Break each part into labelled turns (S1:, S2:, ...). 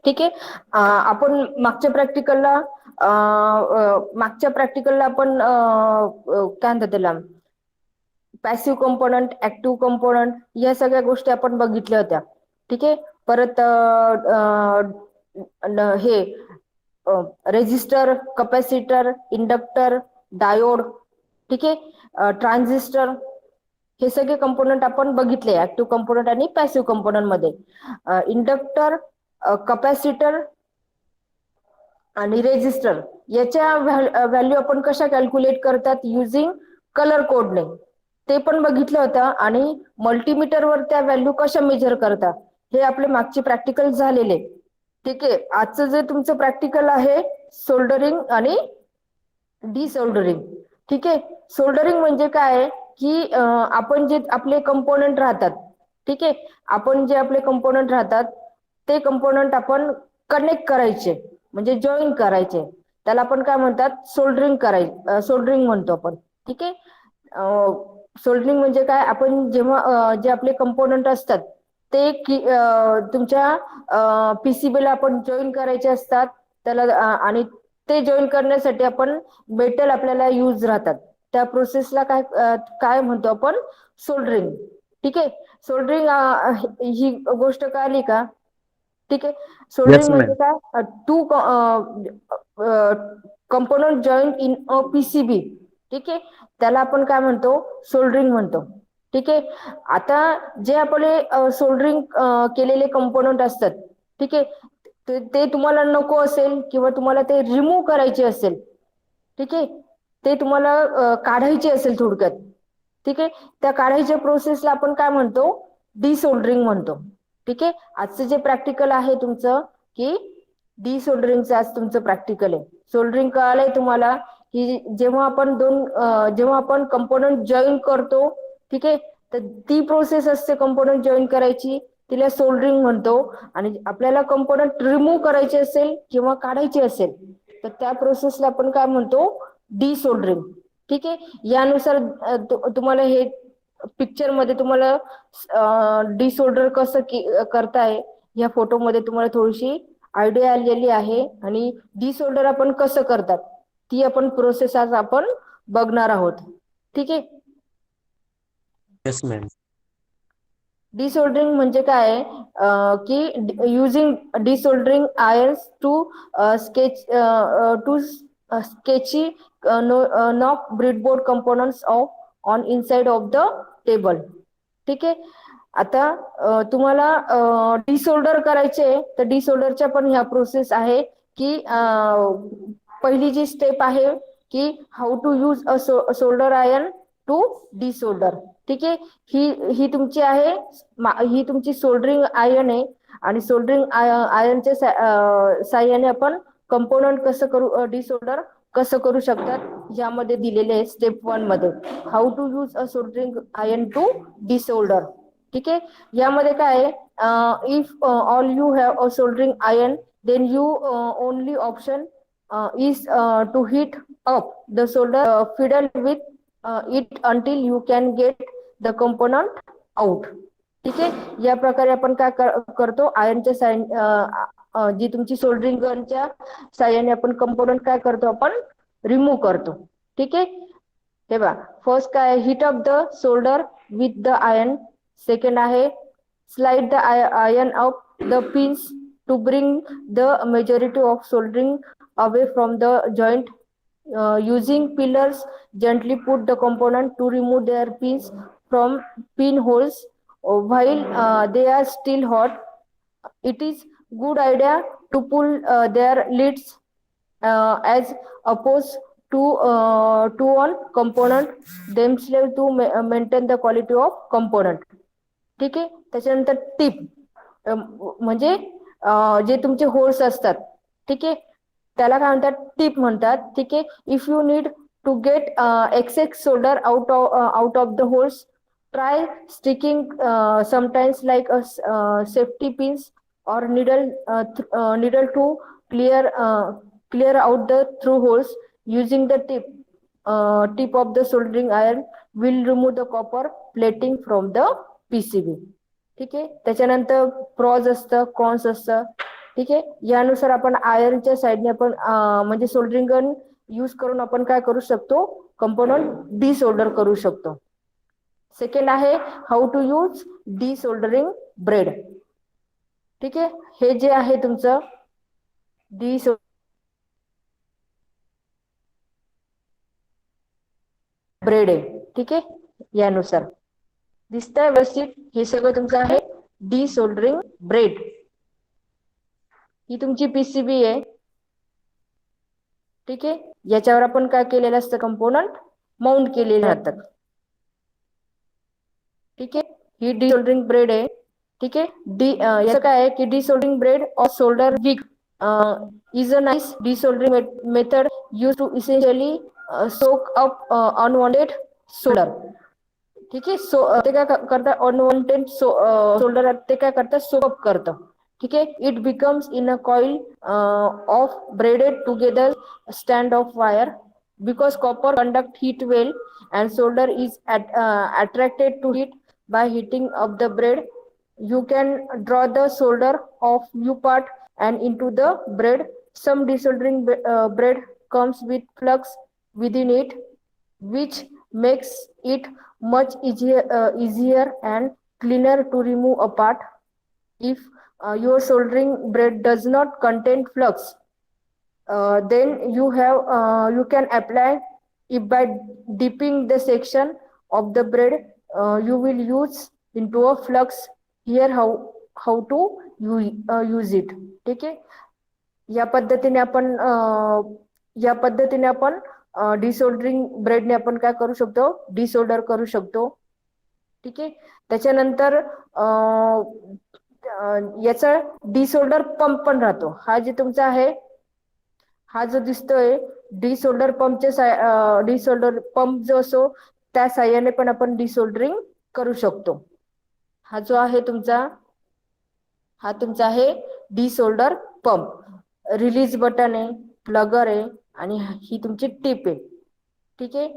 S1: ठीक आहे. आपण मागच्या प्रॅक्टिकलला आपण काय म्हणतात त्याला, पॅसिव्ह कंपोनंट, ऍक्टिव्ह कंपोनंट या सगळ्या गोष्टी आपण बघितल्या होत्या. ठीक आहे. परत हे रेझिस्टर, कपॅसिटर, इंडक्टर, डायोड, ठीक आहे, ट्रान्झिस्टर, हे सगळे कंपोनंट आपण बघितले ऍक्टिव्ह कंपोनंट आणि पॅसिव्ह कंपोनंट मध्ये. इंडक्टर, कपॅसिटर आणि रेझिस्टर याच्या व्हॅल्यू आपण कशा कॅल्क्युलेट करतात, युझिंग कलर कोडने, ते पण बघितलं होतं. आणि मल्टीमीटरवर त्या व्हॅल्यू कशा मेजर करतात हे आपले मागचे प्रॅक्टिकल झालेले. ठीक आहे. आजचं जे तुमचं प्रॅक्टिकल आहे सोल्डरिंग आणि डिसोल्डरिंग. ठीक आहे. सोल्डरिंग म्हणजे काय की आपण जे आपले कंपोनंट राहतात, ठीक आहे, आपण जे आपले कंपोनंट राहतात ते कंपोनंट आपण कनेक्ट करायचे, म्हणजे जॉईन करायचे, त्याला आपण काय म्हणतात, सोल्डरिंग म्हणतो आपण. ठीक आहे. सोल्डरिंग म्हणजे काय, आपण जेव्हा जे आपले कंपोनंट असतात ते तुमच्या पीसीबीला आपण जॉईन करायचे असतात त्याला, आणि ते जॉईन करण्यासाठी आपण मेटल आपल्याला यूज राहतात, त्या प्रोसेसला काय म्हणतो आपण, सोल्डरिंग. ठीक आहे. सोल्डरिंग ही गोष्ट कळली का? ठीक आहे.
S2: येस
S1: सोल्डरिंग म्हणजे
S2: मॅम.
S1: काय, to component join in a PCB. ठीक आहे. त्याला आपण काय म्हणतो, सोल्डरिंग म्हणतो. ठीक आहे. आता जे आपले सोल्डरिंग केलेले कंपोनंट असतात, ठीक आहे, ते तुम्हाला नको असेल किंवा तुम्हाला ते रिमूव्ह करायचे असेल, ठीक आहे, ते तुम्हाला काढायचे असेल थोडक्यात, ठीक आहे, त्या काढायच्या प्रोसेसला आपण काय म्हणतो, डिसोल्डरिंग म्हणतो. ठीक आहे. आजचं जे प्रॅक्टिकल आहे तुमचं की डिसोल्डरिंगचं आज तुमचं प्रॅक्टिकल आहे. सोल्डरिंग कळालंय तुम्हाला की जेव्हा आपण कंपोनंट जॉईन करतो, ठीक आहे, तर ती प्रोसेस असते कंपोनंट जॉईन करायची, तिला सोल्डरिंग म्हणतो. आणि आपल्याला कंपोनंट रिमूव्ह करायचे असेल किंवा काढायचे असेल तर त्या प्रोसेसला आपण काय म्हणतो, डिसोल्डरिंग. ठीक आहे. यानुसार तुम्हाला हे पिक्चर मध्ये तुम्हाला डिसोल्डर कसं करताय या फोटोमध्ये तुम्हाला थोडीशी आयडिया आलेली आहे. आणि डिसोल्डर आपण कसं करतात ती आपण प्रोसेस आज आपण बघणार आहोत. ठीक आहे.
S2: Yes ma'am.
S1: डिसोल्डरिंग म्हणजे काय की using desoldering irons to sketchy knock breadboard components off on inside of the table. ठीक आहे. आता तुम्हाला डिसोल्डर करायचे तर डिसोल्डरच्या पण ह्या प्रोसेस आहे की पहिली जी स्टेप आहे की how to use a solder iron to desolder. ठीक आहे. ही तुमची आहे, ही तुमची सोल्डरिंग आयर्न आहे. आणि सोल्डरिंग आयर्नच्या साह्याने आपण कंपोनंट कसं करू, डिसोल्डर कसं करू शकतात यामध्ये दिलेले आहे स्टेप 1 मध्ये, how to use a soldering iron to desolder. ठीक आहे. यामध्ये काय if all you have a soldering iron then you only option is to heat up the solder fiddle with it until you can get the component out. ठीक आहे. या प्रकारे आपण काय करतो, आयर्नच्या जी तुमची सोल्डरिंग गनच्या साह्याने आपण कंपोनंट काय करतो, आपण रिमूव्ह करतो. ठीक आहे. हे बघा, फर्स्ट काय, heat up the solder with the iron. Second आहे slide the iron up the pins to bring the majority of soldering away from the joint. Using pillars gently put the component to remove their pins from pinholes while they are still hot. It is good idea to pull their lids as opposed to on component themselves to maintain the quality of component. ठीक आहे. त्याच्यानंतर tip म्हणजे जे तुमचे holes असतात, ठीक आहे, त्याला काय म्हणतात, टिप म्हणतात. ठीक आहे. If you need to get excess solder out of the holes, try sticking sometimes like a safety pins or needle to clear out the through holes. Using the tip of the soldering iron will remove the copper plating from the PCB. ठीक आहे. त्याच्यानंतर pros असतं, cons असतं. ठीक आहे. यानुसार आपण आयर्नच्या साईडने आपण म्हणजे सोल्डरिंग गन यूज करून आपण काय करू शकतो, कंपोनंट डिसोल्डर करू शकतो. सेकंड आहे how to use desoldering braid. ठीक आहे. हे जे आहे तुमचं ब्रेड आहे. ठीक आहे. यानुसार दिसतंय व्यवस्थित, हे सगळं तुमचं आहे डिसोल्डरिंग ब्रेड. ही तुमची पीसीबी आहे. ठीक आहे. याच्यावर आपण काय केलेलं असतं, कंपोनंट माउंट केलेले राहतात. ठीक आहे. ही डिसोल्डरिंग ब्रेड आहे. ठीक आहे. याचं काय आहे की desoldering braid or solder wick is a nice desoldering method use to essentially soak up unwanted solder. ठीक आहे. ते काय करतात, अनवॉन्टेड सोल्डर ते काय करतात, सोक करतं. ठीक आहे. It becomes in a coil of braided together stand off wire because copper conduct heat well and solder is attracted to heat by heating up the bread. You can draw the solder of U part and into the bread. Some desoldering bread comes with flux within it, which makes it much easier and cleaner to remove apart. If your soldering bread does not contain flux, then you can apply it by dipping the section of the bread you will use into a flux. Here how to use it. ठीक आहे. या पद्धतीने आपण desoldering ब्रेडने आपण काय करू शकतो, desolder करू शकतो. ठीक आहे. त्याच्यानंतर याचा डिसोल्डर पंप पण राहतो. हा जे तुमचा आहे, हा जो दिसतोय डिसोल्डर पंप जो असो, त्या साह्याने पण आपण डिसोल्डरिंग करू शकतो. हा जो आहे तुमचा, हा तुमचा आहे डिसोल्डर पंप. रिलीज बटन आहे, प्लगर आहे आणि ही तुमची टिप आहे. ठीक आहे.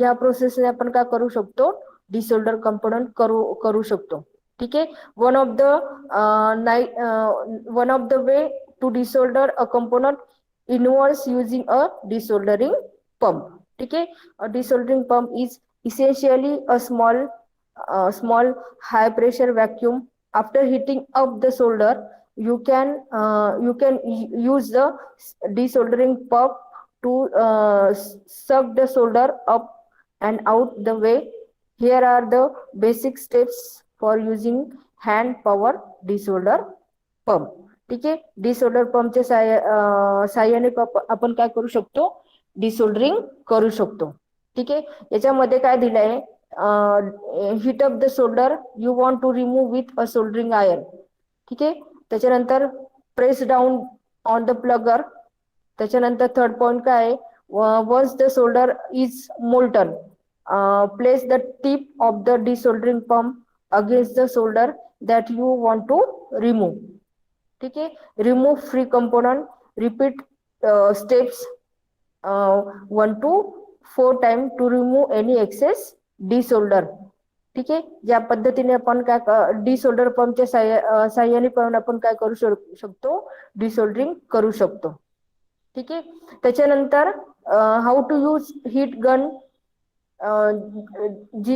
S1: या प्रोसेसने आपण काय करू शकतो, डिसोल्डर कंपोनंट करू शकतो. ठीक आहे. One of the way to desolder a component involves using a desoldering pump. ठीक है. A desoldering pump is essentially a small high pressure vacuum. After heating up the solder, you can use the desoldering pump to suck the solder up and out the way. Here are the basic steps for using hand power desolder pump. ठीक आहे. Desolder पंपच्या साह्याने आपण काय करू शकतो, desoldering करू शकतो. ठीक आहे. याच्यामध्ये काय दिलंय, heat up the solder you want to remove with a soldering iron. ठीक आहे. त्याच्यानंतर press down on the plunger. त्याच्यानंतर थर्ड पॉइंट काय आहे, once the solder is molten, place the tip of the desoldering pump against the solder that you want to remove. ठीक आहे. Remove free component. Repeat steps 1 to 4 time to remove any excess desolder. ठीक आहे. या पद्धतीने आपण काय desolder पंपच्या साह्याने पण आपण काय करू शकतो, डिसोल्डरिंग करू शकतो. ठीक आहे. त्याच्यानंतर how to use heat gun. जी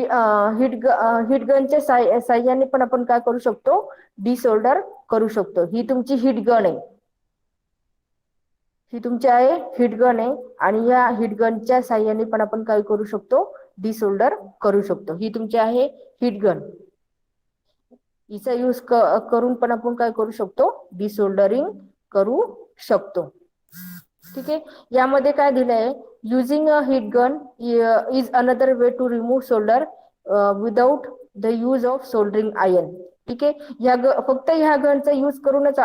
S1: हीट गनच्या साह्याने पण आपण काय करू शकतो, डिसोल्डर करू शकतो. ही तुमची हीट गन आहे, ही तुमची आहे हीट गन आहे आणि या हीट गनच्या साह्याने पण आपण काय करू शकतो, डिसोल्डर करू शकतो. ही तुमची आहे हीट गन. हिचा यूज करून पण आपण काय करू शकतो, डिसोल्डरिंग करू शकतो. ठीक आहे. यामध्ये काय दिलंय, using a heat gun is another way to remove solder without the use of soldering iron. ठीक आहे. फक्त ह्या गनचा यूज करूनच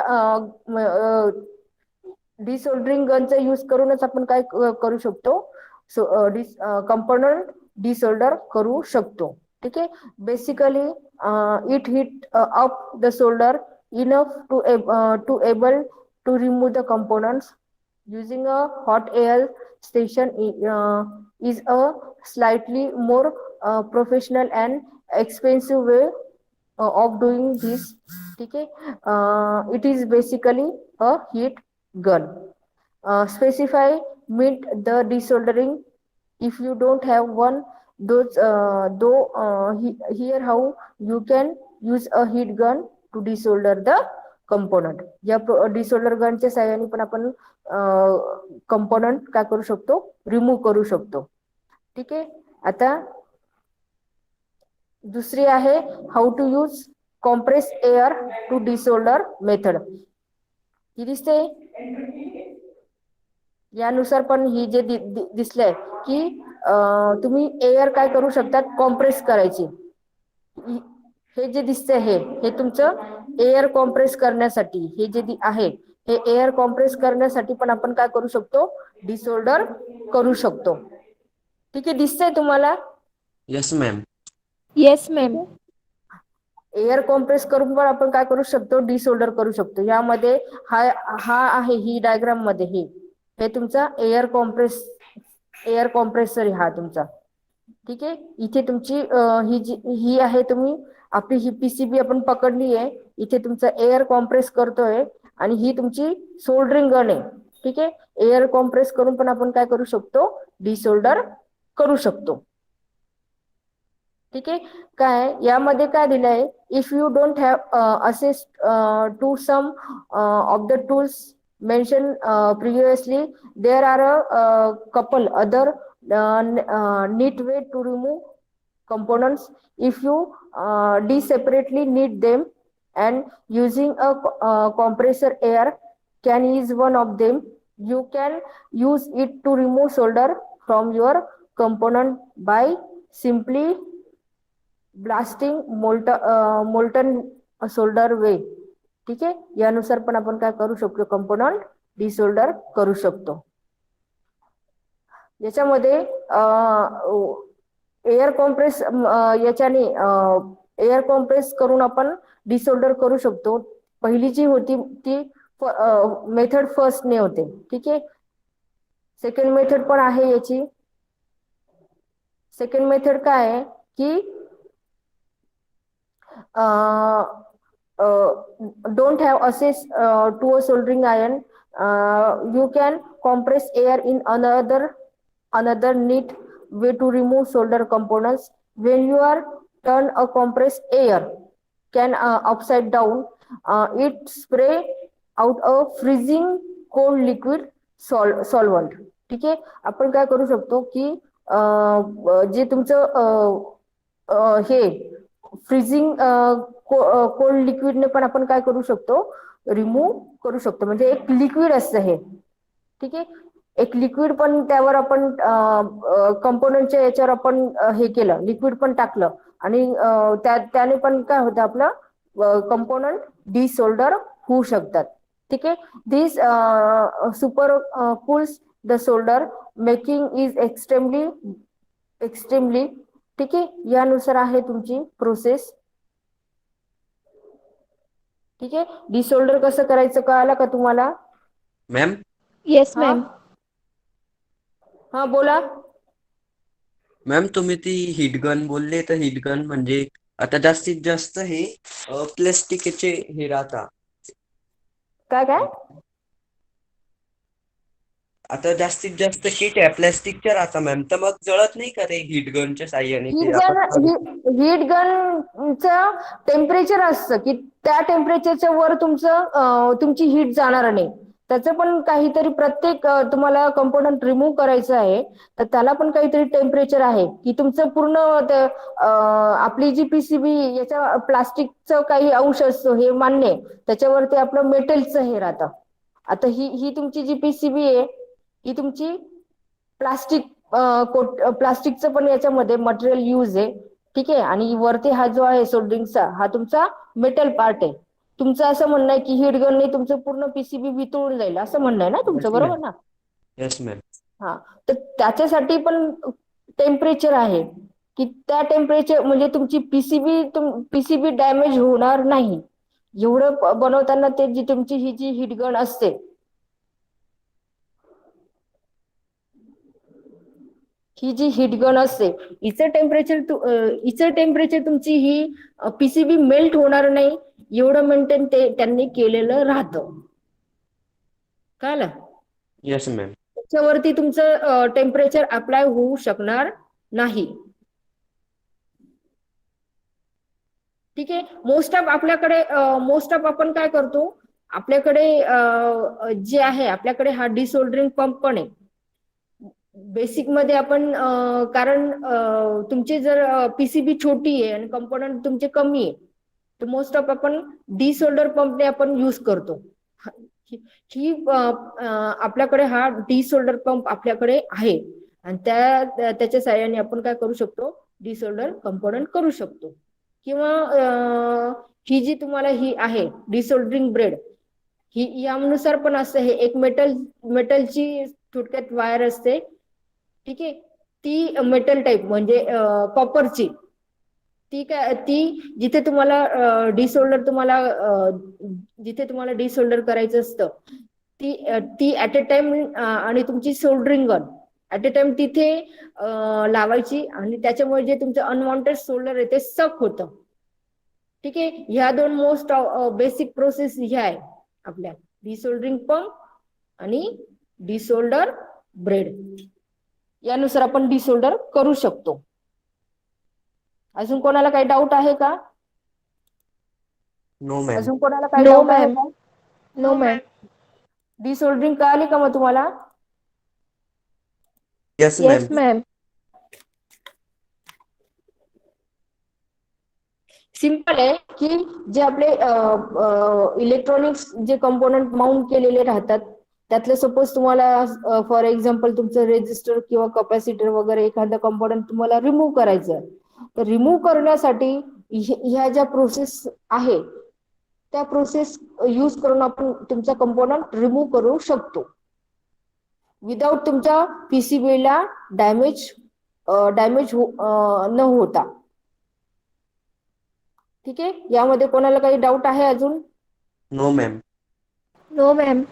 S1: डिसोल्डरिंग गनचा यूज करूनच आपण काय करू शकतो, कंपोनंट डिसोल्डर करू शकतो. ठीक आहे. Basically it heat up the solder enough to able to remove the components. Using a hot air station is a slightly more professional and expensive way of doing this. ठीक आहे. It is basically a heat gun. Specify meet the desoldering if you don't have one. Here how you can use a heat gun to desolder the component. या desolder गनच्या साहाय्याने पण आपण component काय करू शकतो, remove करू शकतो. ठीक आहे. आता दुसरी आहे how to use compress air to desolder method. ही दिसते. यानुसार पण ही जे दिसलंय की तुम्ही एअर काय करू शकतात, कॉम्प्रेस करायची. हे जे दिसतंय हे तुमचं एअर कॉम्प्रेस करण्यासाठी हे जे आहे हे एअर कॉम्प्रेस करण्यासाठी पण आपण काय करू शकतो, डिसोल्डर करू शकतो. ठीक आहे. दिसतंय तुम्हाला?
S2: Yes ma'am.
S3: Yes ma'am.
S1: Air compress करून पण आपण काय करू शकतो, डिसोल्डर करू शकतो. यामध्ये हा आहे ही डायग्राम मध्ये हे तुमचा एअर कॉम्प्रेसर हा तुमचा. ठीक आहे. इथे तुमची ही आहे, तुम्ही आपली ही पीसीबी आपण पकडली आहे. इथे तुमचा एअर कॉम्प्रेस करतोय आणि ही तुमची सोल्डरिंग गन आहे. ठीक आहे. एअर कॉम्प्रेस करून पण आपण काय करू शकतो, डिसोल्डर करू शकतो. ठीक आहे. काय यामध्ये काय दिलंय, if you don't have access to some of the tools mention previously there are a couple other neat way to remove components if you separately need them, and using a compressor air can is one of them. You can use it to remove solder from your component by simply blasting molten solder way. ठीक आहे. यानुसार पण आपण काय करू शकतो, component desolder करू शकतो. याच्यामध्ये एअर कॉम्प्रेस याच्याने एअर कॉम्प्रेस करून आपण डिसोल्डर करू शकतो. पहिली जी होती ती मेथड फर्स्ट ने होते. ठीक आहे. सेकंड मेथड पण आहे याची. सेकंड मेथड काय आहे की don't have access to a soldering iron, you can compress air in another neat way to remove solder components. When you are turn a compressed air can upside down, it spray out a freezing cold liquid solvent. ठीक आहे. आपण काय करू शकतो की जे तुमचं हे फ्रीजिंग कोल्ड लिक्विडने पण आपण काय करू शकतो, रिमूव्ह करू शकतो. म्हणजे एक लिक्विड असतं हे. ठीक आहे. एक लिक्विड पण त्यावर आपण कंपोनंटच्या याच्यावर आपण हे केलं, लिक्विड पण टाकलं आणि त्याने पण काय होतं, आपलं कंपोनंट डिसोल्डर होऊ शकतात. ठीक आहे. This super cools the solder making is extremely. ठीक आहे. यानुसार आहे तुमची प्रोसेस. ठीक आहे. डिसोल्डर कसं करायचं कळालं का तुम्हाला?
S2: मॅम.
S3: Yes ma'am.
S1: हा बोला.
S2: मॅम तुम्ही ती हीट गन बोलले, तर हीट गन म्हणजे आता जास्तीत जास्त हे प्लास्टिकचे हे राहता.
S1: काय
S2: आता जास्तीत जास्त किट आहे प्लास्टिकच्या राहता मॅम, तर मग जळत नाही का रे हीट गनच्या साह्याने ते आपण?
S1: हीट गनचं टेम्परेचर असतं की त्या टेम्परेचरच्या वर तुमची हीट जाणार नाही. त्याचं पण काहीतरी प्रत्येक तुम्हाला कंपोनंट रिमूव्ह करायचं आहे तर त्याला पण काहीतरी टेम्परेचर आहे की तुमचं पूर्ण आपली जी पीसीबी याच्या प्लास्टिकचं काही अंश असतो हे मान्य आहे, त्याच्यावरती आपलं मेटलचं हे राहतं. आता ही तुमची जी पीसीबी आहे ही तुमची प्लास्टिकचं पण याच्यामध्ये मटेरियल यूज आहे. ठीक आहे. आणि वरती हा जो आहे सोल्डरिंगचा हा तुमचा मेटल पार्ट आहे. तुमचं असं म्हणणं आहे की हीट गनने तुमचं पूर्ण पीसीबी वितळून जाईल असं म्हणणं आहे ना तुमचं, बरोबर ना?
S2: Yes ma'am.
S1: हा. तर त्याच्यासाठी पण टेम्परेचर आहे की त्या टेम्परेचर म्हणजे तुमची पीसीबी डॅमेज होणार नाही एवढं बनवताना ते जी तुमची ही जी हीट गन असते ही जी हीट गन असते हिचं टेम्परेचर तुमची ही पीसीबी मेल्ट होणार नाही एवढं मेंटेन त्यांनी केलेलं राहतं. कळलं?
S2: Yes ma'am.
S1: त्याच्यावरती तुमचं टेम्परेचर अप्लाय होऊ शकणार नाही. ठीक आहे. मोस्ट ऑफ आपण काय करतो, आपल्याकडे जे आहे आपल्याकडे हा डिसोल्डरिंग पंप पण आहे. बेसिक मध्ये आपण कारण तुमची जर पीसीबी छोटी आहे आणि कंपोनंट तुमचे कमी आहे तर मोस्ट ऑफ आपण डिसोल्डर पंपने आपण यूज करतो. ही आपल्याकडे हा डिसोल्डर पंप आपल्याकडे आहे आणि त्याच्या साहाय्याने आपण काय करू शकतो, डिसोल्डर कंपोनंट करू शकतो. किंवा ही जी तुम्हाला ही आहे डिसोल्डरिंग ब्रेड ही यानुसार पण असते. हे एक मेटलची थोडक्यात वायर असते. ठीक आहे. ती मेटल टाईप म्हणजे कॉपरची. ती जिथे तुम्हाला डिसोल्डर करायचं असतं ती ऍट अ टाइम आणि तुमची soldering gun at a time तिथे लावायची आणि त्याच्यामुळे जे तुमचं अनवॉन्टेड सोल्डर आहे ते सक होतं. ठीक आहे. ह्या दोन मोस्ट बेसिक प्रोसेस ह्या आहे आपल्या डिसोल्डरिंग पंप आणि डिसोल्डर ब्रेड. यानुसार आपण डिसोल्डर करू शकतो. अजून कोणाला काही डाऊट आहे का?
S2: No ma'am.
S1: अजून कोणाला काही
S3: No,
S1: डाऊट आहे
S3: ma'am.
S1: का?
S3: No, ma'am.
S1: डिसोल्डरिंग कळाली का मग तुम्हाला?
S2: Yes ma'am.
S3: Yes, ma'am.
S1: Simple आहे की जे आपले इलेक्ट्रॉनिक्स जे कंपोनंट माउंट केलेले राहतात त्यातलं सपोज तुम्हाला फॉर एक्झाम्पल तुमचं रेजिस्टर किंवा कॅपॅसिटर वगैरे एखादं कंपोनंट तुम्हाला रिमूव्ह करायचं आहे तर रिमूव्ह करण्यासाठी ह्या ज्या प्रोसेस आहे त्या प्रोसेस यूज करून आपण तुमचा कंपोनंट रिमूव्ह करू शकतो विदाउट तुमच्या पीसीबीला डॅमेज न होता. ठीक आहे. यामध्ये कोणाला काही डाऊट आहे अजून?
S2: No ma'am.
S3: No, ma'am.